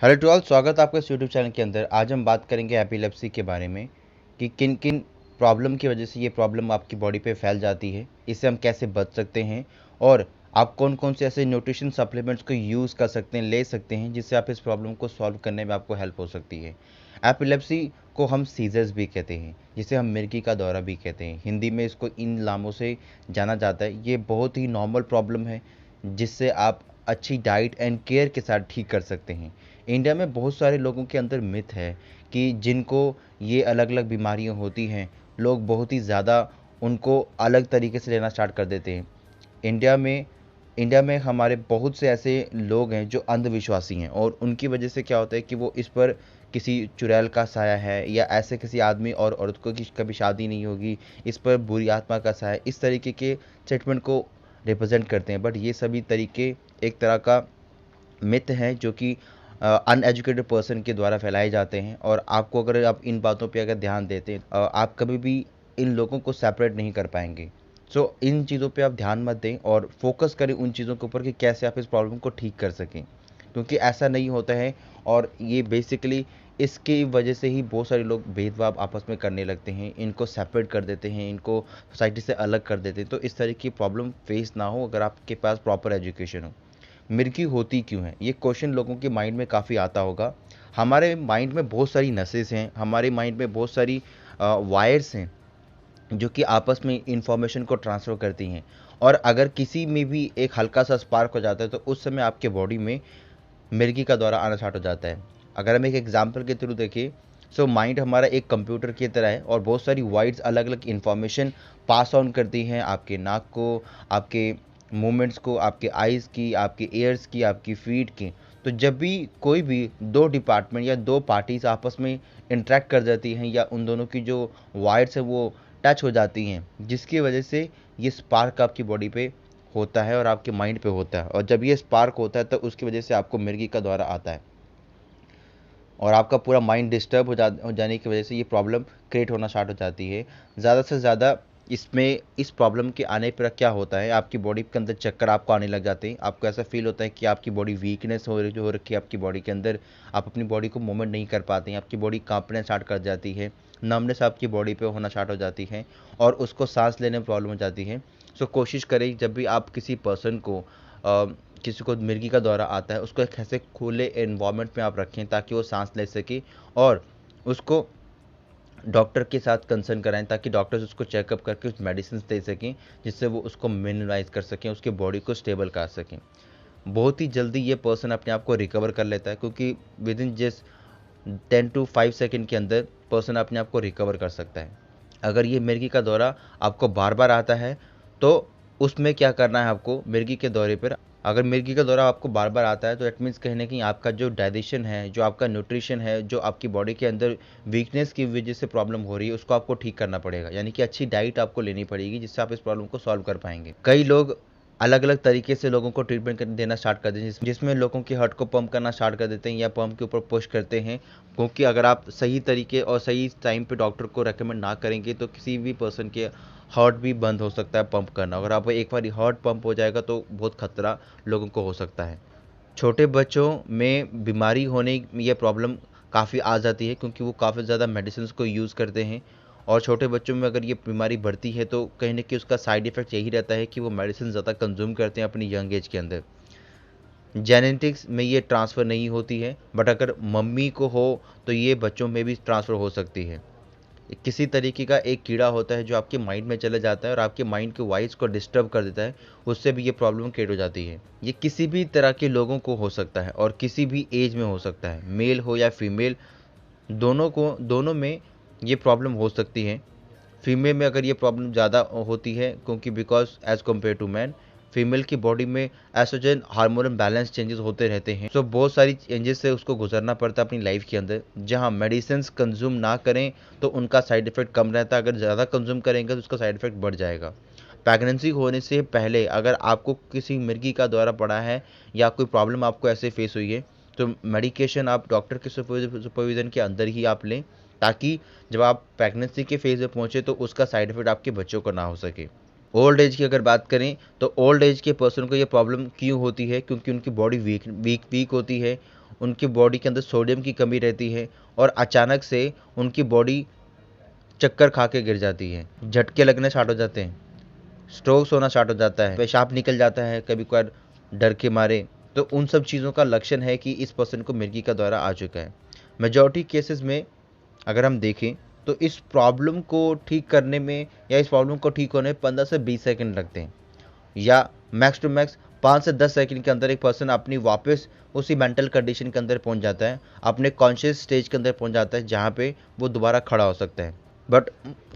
Hello to all, स्वागत है आपका इस यूट्यूब चैनल के अंदर। आज हम बात करेंगे एपिलेप्सी के बारे में कि किन किन प्रॉब्लम की वजह से ये प्रॉब्लम आपकी बॉडी पे फैल जाती है, इससे हम कैसे बच सकते हैं और आप कौन कौन से ऐसे न्यूट्रिशन सप्लीमेंट्स को यूज़ कर सकते हैं, ले सकते हैं, जिससे आप इस प्रॉब्लम को सॉल्व करने में आपको हेल्प हो सकती है। एपिलेप्सी को हम सीजर्स भी कहते हैं, जिसे हम मिर्गी का दौरा भी कहते हैं। हिंदी में इसको इन नामों से जाना जाता है। ये बहुत ही नॉर्मल प्रॉब्लम है जिससे आप अच्छी डाइट एंड केयर के साथ ठीक कर सकते हैं। इंडिया में बहुत सारे लोगों के अंदर मिथ है कि जिनको ये अलग अलग बीमारियां होती हैं, लोग बहुत ही ज़्यादा उनको अलग तरीके से लेना स्टार्ट कर देते हैं। इंडिया में इंडिया में हमारे बहुत से ऐसे लोग हैं जो अंधविश्वासी हैं, और उनकी वजह से क्या होता है कि वो इस पर किसी चुड़ैल का साया है, या ऐसे किसी आदमी और औरत को की कभी शादी नहीं होगी, इस पर बुरी आत्मा का साया है, इस तरीके के स्टेटमेंट को रिप्रेजेंट करते हैं। बट ये सभी तरीके एक तरह का मिथ हैं जो कि अनएजुकेटेड पर्सन के द्वारा फैलाए जाते हैं। और आपको, अगर आप इन बातों पे अगर ध्यान देते हैं, आप कभी भी इन लोगों को सेपरेट नहीं कर पाएंगे। सो इन चीज़ों पे आप ध्यान मत दें और फोकस करें उन चीज़ों के ऊपर कि कैसे आप इस प्रॉब्लम को ठीक कर सकें, क्योंकि ऐसा नहीं होता है। और ये बेसिकली इसकी वजह से ही बहुत सारे लोग भेदभाव आपस में करने लगते हैं, इनको सेपरेट कर देते हैं, इनको सोसाइटी से अलग कर देते हैं। तो इस तरह की प्रॉब्लम फेस ना हो अगर आपके पास प्रॉपर एजुकेशन हो। मिर्गी होती क्यों है, ये क्वेश्चन लोगों के माइंड में काफ़ी आता होगा। हमारे माइंड में बहुत सारी नसेस हैं, हमारे माइंड में बहुत सारी वायर्स हैं जो कि आपस में इंफॉर्मेशन को ट्रांसफ़र करती हैं। और अगर किसी में भी एक हल्का सा स्पार्क हो जाता है तो उस समय आपके बॉडी में मिर्गी का दौरा आना स्टार्ट हो जाता है। अगर हम एक एग्जांपल के थ्रू देखें, सो माइंड हमारा एक कंप्यूटर की तरह है, और बहुत सारी वाइड्स अलग अलग इंफॉर्मेशन पास ऑन करती हैं आपके नाक को, आपके मूवमेंट्स को, आपके आइज़ की, आपके ईयर्स की, आपकी फीट की। तो जब भी कोई भी दो डिपार्टमेंट या दो पार्टीज आपस में इंटरेक्ट कर जाती हैं, या उन दोनों की जो वायर्स है वो टच हो जाती हैं, जिसकी वजह से ये स्पार्क आपकी बॉडी पे होता है और आपके माइंड पे होता है। और जब ये स्पार्क होता है तो उसकी वजह से आपको मिर्गी का दौरा आता है, और आपका पूरा माइंड डिस्टर्ब हो जाने की वजह से ये प्रॉब्लम क्रिएट होना स्टार्ट हो जाती है। ज़्यादा से ज़्यादा इसमें इस प्रॉब्लम के आने पर क्या होता है, आपकी बॉडी के अंदर चक्कर आपको आने लग जाते हैं। आपको ऐसा फील होता है कि आपकी बॉडी वीकनेस हो रखी है आपकी बॉडी के अंदर। आप अपनी बॉडी को मूवमेंट नहीं कर पाते हैं, आपकी बॉडी कांपने स्टार्ट कर जाती है, नमनेस आपकी बॉडी पे होना स्टार्ट हो जाती है, और उसको सांस लेने में प्रॉब्लम हो जाती है। सो कोशिश करें जब भी आप किसी पर्सन को किसी को मिर्गी का दौरा आता है, उसको एक ऐसे खुले एनवायरनमेंट में आप रखें ताकि वो सांस ले सके, और उसको डॉक्टर के साथ कंसर्न कराएं ताकि डॉक्टर्स उसको चेकअप करके उस मेडिसिन दे सकें, जिससे वो उसको मिनिमाइज कर सकें, उसके बॉडी को स्टेबल कर सकें। बहुत ही जल्दी ये पर्सन अपने आप को रिकवर कर लेता है, क्योंकि with in just 10 to 5 second के अंदर पर्सन अपने आप को रिकवर कर सकता है। अगर ये मिर्गी का दौरा आपको बार बार आता है तो उसमें क्या करना है आपको मिर्गी के दौरे पर। अगर मिर्गी का दौरा आपको बार बार आता है तो इट मीन्स कहीं ना कहीं आपका जो डाइजेशन है, जो आपका न्यूट्रिशन है, जो आपकी बॉडी के अंदर वीकनेस की वजह से प्रॉब्लम हो रही है, उसको आपको ठीक करना पड़ेगा। यानी कि अच्छी डाइट आपको लेनी पड़ेगी, जिससे आप इस प्रॉब्लम को सॉल्व कर पाएंगे। कई लोग अलग अलग तरीके से लोगों को ट्रीटमेंट देना स्टार्ट कर देते हैं, जिसमें लोगों की हार्ट को पंप करना स्टार्ट कर देते हैं या पंप के ऊपर पुश करते हैं। क्योंकि अगर आप सही तरीके और सही टाइम पे डॉक्टर को रेकमेंड ना करेंगे तो किसी भी पर्सन के हार्ट भी बंद हो सकता है पंप करना। अगर आप एक बार हार्ट पंप हो जाएगा तो बहुत खतरा लोगों को हो सकता है। छोटे बच्चों में बीमारी होने ये प्रॉब्लम काफ़ी आ जाती है, क्योंकि वो काफ़ी ज़्यादा मेडिसिन को यूज़ करते हैं। और छोटे बच्चों में अगर ये बीमारी बढ़ती है तो कहीं ना कहीं उसका साइड इफ़ेक्ट यही रहता है कि वो मेडिसिन ज़्यादा कंज्यूम करते हैं अपनी यंग एज के अंदर। जेनेटिक्स में ये ट्रांसफ़र नहीं होती है, बट अगर मम्मी को हो तो ये बच्चों में भी ट्रांसफ़र हो सकती है। किसी तरीके का एक कीड़ा होता है जो आपके माइंड में चले जाता है और आपके माइंड के वाइज को डिस्टर्ब कर देता है, उससे भी ये प्रॉब्लम क्रिएट हो जाती है। ये किसी भी तरह के लोगों को हो सकता है और किसी भी एज में हो सकता है, मेल हो या फीमेल, दोनों में ये प्रॉब्लम हो सकती है। फीमेल में अगर ये प्रॉब्लम ज़्यादा होती है, क्योंकि because as compare to man, female की बॉडी में एस्ट्रोजन हार्मोनल बैलेंस चेंजेस होते रहते हैं। सो बहुत सारी चेंजेस से उसको गुजरना पड़ता है अपनी लाइफ के अंदर, जहाँ मेडिसिन कंज्यूम ना करें तो उनका साइड इफेक्ट कम रहता है, अगर ज़्यादा कंज्यूम करेंगे तो उसका साइड इफेक्ट बढ़ जाएगा। प्रेगनेंसी होने से पहले अगर आपको किसी मिर्गी का दौरा पड़ा है या कोई प्रॉब्लम आपको ऐसे फेस हुई है, तो मेडिकेशन आप डॉक्टर के सुपरविज़न के अंदर ही आप लें, ताकि जब आप प्रेगनेंसी के फेज़ में पहुँचे तो उसका साइड इफ़ेक्ट आपके बच्चों को ना हो सके। ओल्ड एज की अगर बात करें तो ओल्ड एज के पर्सन को ये प्रॉब्लम क्यों होती है, क्योंकि उनकी बॉडी वीक वीक वीक होती है, उनकी बॉडी के अंदर सोडियम की कमी रहती है और अचानक से उनकी बॉडी चक्कर खा के गिर जाती है, झटके लगने स्टार्ट हो जाते हैं, स्ट्रोक्स होना स्टार्ट हो जाता है, पेशाब निकल जाता है कभी कभार डर के मारे। तो उन सब चीज़ों का लक्षण है कि इस पर्सन को मिर्गी का दौरा आ चुका है। मेजॉरिटी केसेस में अगर हम देखें तो इस प्रॉब्लम को ठीक करने में या इस प्रॉब्लम को ठीक होने में 15 से 20 सेकंड लगते हैं, या मैक्स टू मैक्स 5 से 10 सेकंड के अंदर एक पर्सन अपनी वापस उसी मेंटल कंडीशन के अंदर पहुंच जाता है, अपने कॉन्शियस स्टेज के अंदर पहुंच जाता है जहां पे वो दोबारा खड़ा हो सकता है। बट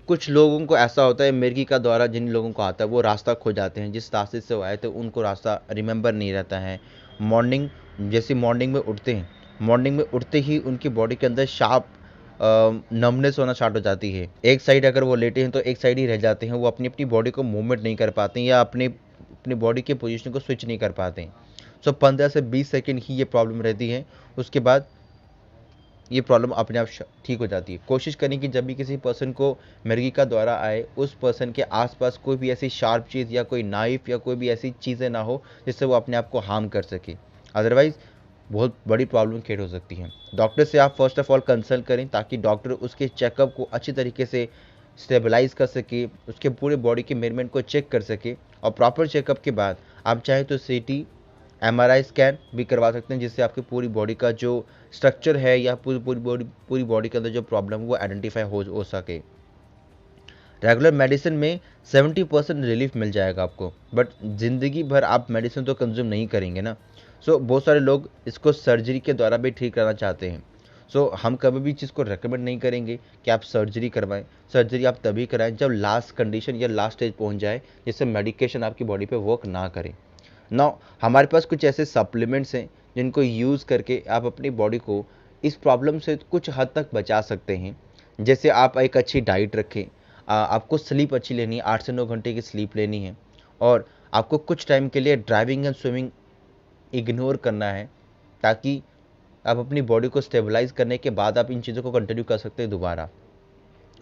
कुछ लोगों को ऐसा होता है, मिर्गी का दौरा जिन लोगों को आता है वो रास्ता खो जाते हैं, जिस रास्ते से वो आए थे उनको रास्ता रिमेंबर नहीं रहता है। मॉर्निंग में उठते हैं, मॉर्निंग में उठते ही उनकी बॉडी के अंदर शार्प नमनेस होना स्टार्ट हो जाती है। एक साइड अगर वो लेटे हैं तो एक साइड ही रह जाते हैं, वो अपनी अपनी बॉडी को मूवमेंट नहीं कर पाते हैं या अपनी अपनी बॉडी के पोजीशन को स्विच नहीं कर पाते हैं। सो 15 से 20 सेकंड ही ये प्रॉब्लम रहती है, उसके बाद ये प्रॉब्लम अपने आप ठीक हो जाती है। कोशिश करें कि जब भी किसी पर्सन को मिर्गी का दौरा आए, उस पर्सन के आसपास कोई भी ऐसी शार्प चीज़ या कोई नाइफ या कोई भी ऐसी चीज़ें ना हो जिससे वो अपने आप को हार्म कर सके, अदरवाइज़ बहुत बड़ी प्रॉब्लम क्रिएट हो सकती है। डॉक्टर से आप फर्स्ट ऑफ ऑल कंसल्ट करें ताकि डॉक्टर उसके चेकअप को अच्छी तरीके से स्टेबलाइज कर सके, उसके पूरे बॉडी के मेजरमेंट को चेक कर सके, और प्रॉपर चेकअप के बाद आप चाहें तो सीटी MRI स्कैन भी करवा सकते हैं, जिससे आपकी पूरी बॉडी का जो स्ट्रक्चर है या पूरी बॉडी के अंदर जो प्रॉब्लम है वो आइडेंटिफाई हो सके। रेगुलर मेडिसिन में 70% रिलीफ मिल जाएगा आपको, बट ज़िंदगी भर आप मेडिसिन तो कंज्यूम नहीं करेंगे ना। सो बहुत सारे लोग इसको सर्जरी के द्वारा भी ठीक करना चाहते हैं। सो हम कभी भी चीज़ को रेकमेंड नहीं करेंगे कि आप सर्जरी करवाएं। सर्जरी आप तभी कराएं जब लास्ट कंडीशन या लास्ट स्टेज पहुंच जाए, जिससे मेडिकेशन आपकी बॉडी पे वर्क ना करे। नाउ हमारे पास कुछ ऐसे सप्लीमेंट्स हैं जिनको यूज़ करके आप अपनी बॉडी को इस प्रॉब्लम से कुछ हद तक बचा सकते हैं। जैसे आप एक अच्छी डाइट रखें, आपको स्लीप अच्छी लेनी है, 8 से 9 घंटे की स्लीप लेनी है, और आपको कुछ टाइम के लिए ड्राइविंग एंड स्विमिंग इग्नोर करना है, ताकि आप अपनी बॉडी को स्टेबलाइज करने के बाद आप इन चीज़ों को कंटिन्यू कर सकते हैं दोबारा।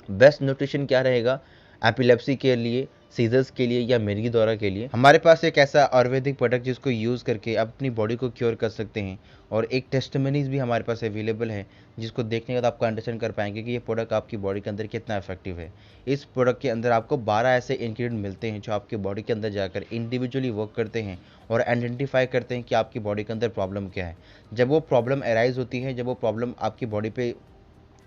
बेस्ट न्यूट्रिशन क्या रहेगा एपिलेप्सी के लिए, सीजर्स के लिए या मिर्गी दौरा के लिए? हमारे पास एक ऐसा आयुर्वेदिक प्रोडक्ट जिसको यूज़ करके आप अपनी बॉडी को क्योर कर सकते हैं, और एक टेस्टिमनीज भी हमारे पास अवेलेबल है जिसको देखने के बाद आपको अंडरस्टैंड कर पाएंगे कि ये प्रोडक्ट आपकी बॉडी के अंदर कितना इफेक्टिव है। इस प्रोडक्ट के अंदर आपको 12 ऐसे इंग्रेडिएंट मिलते हैं जो आपकी बॉडी के अंदर जाकर इंडिविजुअली वर्क करते हैं और आइडेंटिफाई करते हैं कि आपकी बॉडी के अंदर प्रॉब्लम क्या है। जब वो प्रॉब्लम अराइज होती है, जब वो प्रॉब्लम आपकी बॉडी पे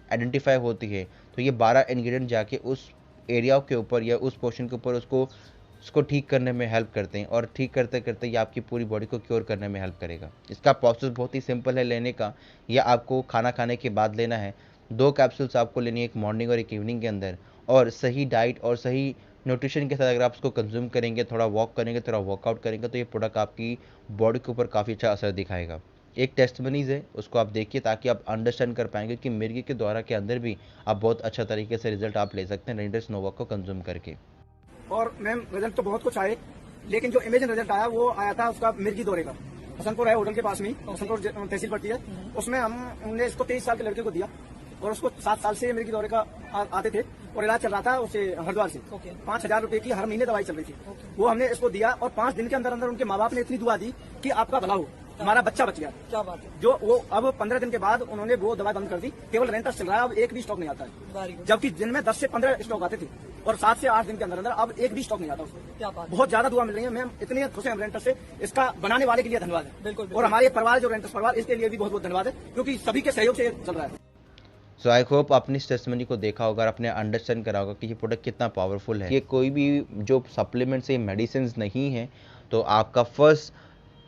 आइडेंटिफाई होती है, तो ये 12 इंग्रेडिएंट जाके उस एरिया के ऊपर या उस पोर्शन के ऊपर उसको ठीक करने में हेल्प करते हैं, और ठीक करते करते ये आपकी पूरी बॉडी को क्योर करने में हेल्प करेगा। इसका प्रोसेस बहुत ही सिंपल है लेने का। यह आपको खाना खाने के बाद लेना है। 2 कैप्सूल्स आपको लेनी है, एक मॉर्निंग और एक इवनिंग के अंदर, और सही डाइट और सही न्यूट्रिशन के साथ अगर आप उसको कंज्यूम करेंगे, थोड़ा वॉक करेंगे, थोड़ा वर्कआउट करेंगे, तो ये प्रोडक्ट आपकी बॉडी के ऊपर काफ़ी अच्छा असर दिखाएगा। एक टेस्टमनीज है, उसको आप देखिए ताकि आप अंडरस्टैंड कर पाएंगे कि मिर्गी के दौरा के अंदर भी आप बहुत अच्छा तरीके से रिजल्ट आप ले सकते हैं रेनिडेस नोवा को कंज्यूम करके। और मैम रिजल्ट तो बहुत कुछ आए, लेकिन जो इमेजिन रिजल्ट आया वो आया था उसका मिर्गी दौरे का। हसनपुर है होटल के पास में, हसनपुर तहसील पड़ती है, उसमें हमने इसको 23 साल के लड़के को दिया, और उसको 7 साल से मिर्गी दौरे का आते थे, और इलाज चल रहा था उससे हरिद्वार से। 5,000 रुपए की हर महीने दवाई चल रही थी। वो हमने इसको दिया, और 5 दिन के अंदर अंदर उनके माँ बाप ने इतनी दुआ दी कि आपका भला हो, हमारा बच्चा बच गया। क्या बात है। जो वो अब 15 दिन के बाद उन्होंने वो दवा बंद कर दी, केवल रेंटस चल रहा है, अब एक भी स्टॉक नहीं आता है, जबकि दिन में 10 से 15 स्टॉक आते थे, और 7 से 8 दिन के अंदर अंदर अब एक भी स्टॉक नहीं आता उसको। क्या बात, बहुत ज्यादा दुआ मिल रही है मैम, इतने खुश हैं रेंटस से। इसका बनाने वाले के लिए धन्यवाद है, बिल्कुल, और हमारे परिवार जो रेंटस परिवार, इसके लिए भी बहुत बहुत धन्यवाद है, क्योंकि सभी के सहयोग से चल रहा है। सो आई होप आपने इस टेस्टमनी को देखा होगा और आपने अंडरस्टैंड करा होगा कि ये प्रोडक्ट कितना पावरफुल है। ये कोई भी जो सप्लीमेंट्स या मेडिसिन नहीं है, तो आपका फर्स्ट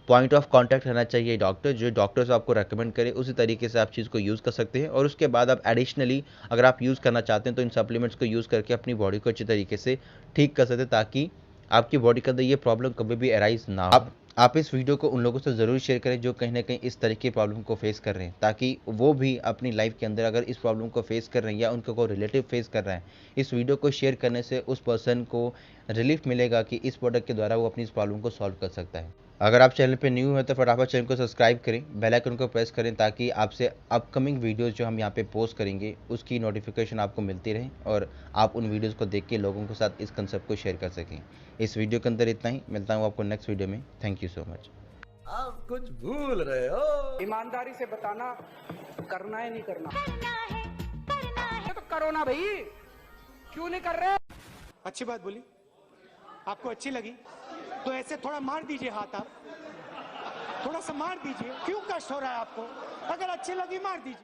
पॉइंट ऑफ कांटेक्ट रहना चाहिए डॉक्टर। जो डॉक्टर्स आपको रेकमेंड करे उसी तरीके से आप चीज़ को यूज़ कर सकते हैं, और उसके बाद आप एडिशनली अगर आप यूज़ करना चाहते हैं तो इन सप्लीमेंट्स को यूज़ करके अपनी बॉडी को अच्छी तरीके से ठीक कर सकते हैं, ताकि आपकी बॉडी के अंदर ये प्रॉब्लम कभी भी अराइज ना हो। आप इस वीडियो को उन लोगों से ज़रूर शेयर करें जो कहीं ना कहीं इस तरह की प्रॉब्लम को फेस कर रहे हैं, ताकि वो भी अपनी लाइफ के अंदर अगर इस प्रॉब्लम को फेस कर रहे हैं या उनका कोई रिलेटिव फेस कर रहा है, इस वीडियो को शेयर करने से उस पर्सन को रिलीफ मिलेगा कि इस प्रोडक्ट के द्वारा वो अपनी इस प्रॉब्लम को सॉल्व कर सकता है। अगर आप चैनल पे न्यू हैं तो फटाफट चैनल को सब्सक्राइब करें, बेल आइकन को प्रेस करें, ताकि आपसे अपकमिंग वीडियोस जो हम यहाँ पे पोस्ट करेंगे उसकी नोटिफिकेशन आपको मिलती रहे, और आप उन वीडियोस को देख के लोगों के साथ इस कंसेप्ट को शेयर कर सकें। इस वीडियो के अंदर इतना ही, मिलता हूँ आपको नेक्स्ट वीडियो में। Thank you so much. आप कुछ भूल रहे हो। ईमानदारी से बताना, करना है नहीं करना, करना है तो करो ना भाई, क्यों नहीं कर रहे? अच्छी बात बोली, आपको अच्छी लगी तो ऐसे थोड़ा मार दीजिए हाथ, आप थोड़ा सा मार दीजिए, क्यों कष्ट हो रहा है आपको? अगर अच्छी लगी मार दीजिए।